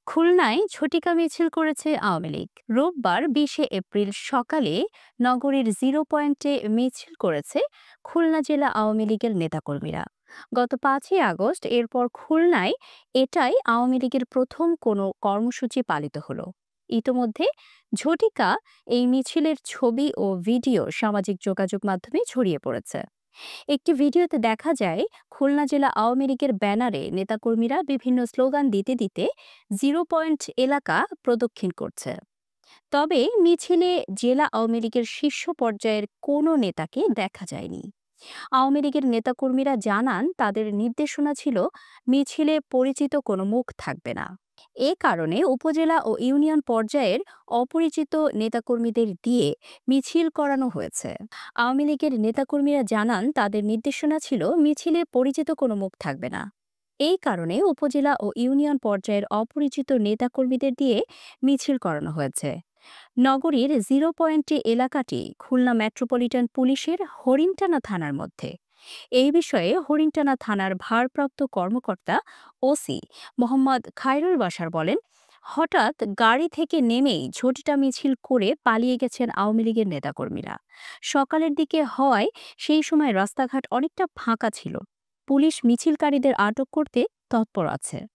খুলনায় ঝটিকা মিছিল করেছে আওয়ামী লীগ। রোববার 20শে এপ্রিল সকালে নগরীর জিরো পয়েন্টে মিছিল করেছে খুলনা জেলা আওয়ামী লীগের নেতাকর্মীরা। গত 5ই আগস্ট এরপর খুলনায় এটাই আওয়ামী লীগের প্রথম কোনো কর্মসূচি পালিত হলো। ইতোমধ্যে ঝটিকা এই মিছিলের ছবি ও ভিডিও সামাজিক যোগাযোগ মাধ্যমে ছড়িয়ে পড়েছে। একটি ভিডিওতে দেখা যায় খুলনা জেলা আওয়ামী লীগের ব্যানারে নেতাকর্মীরা বিভিন্ন স্লোগান দিতে দিতে জিরো পয়েন্ট এলাকা প্রদক্ষিণ করছে। তবে মিছিলে জেলা আওয়ামী লীগের শীর্ষ পর্যায়ের কোনো নেতাকে দেখা যায়নি। আওয়ামী লীগের নেতাকর্মীরা জানান তাদের নির্দেশনা ছিল মিছিলে পরিচিত কোনো মুখ থাকবে না। এ কারণে উপজেলা ও ইউনিয়ন পর্যায়ের অপরিচিত নেতাকর্মীদের দিয়ে মিছিল করানো হয়েছে। আওয়ামী লীগের নেতাকর্মীরা জানান তাদের নির্দেশনা ছিল মিছিলে পরিচিত কোনো মুখ থাকবে না। এই কারণে উপজেলা ও ইউনিয়ন পর্যায়ের অপরিচিত নেতাকর্মীদের দিয়ে মিছিল করানো হয়েছে। নগরীর জিরো পয়েন্টে এলাকাটি খুলনা মেট্রোপলিটন পুলিশের হরিণটানা থানার মধ্যে। এই বিষয়ে হরিণটানা থানার ভারপ্রাপ্ত কর্মকর্তা ওসি মোহাম্মদ খায়রুল বাশার বলেন, হঠাৎ গাড়ি থেকে নেমেই ঝটিকা মিছিল করে পালিয়ে গেছেন আওয়ামী লীগের নেতাকর্মীরা। সকালের দিকে হয় সেই সময় রাস্তাঘাট অনেকটা ফাঁকা ছিল। পুলিশ মিছিলকারীদের আটক করতে তৎপর আছে।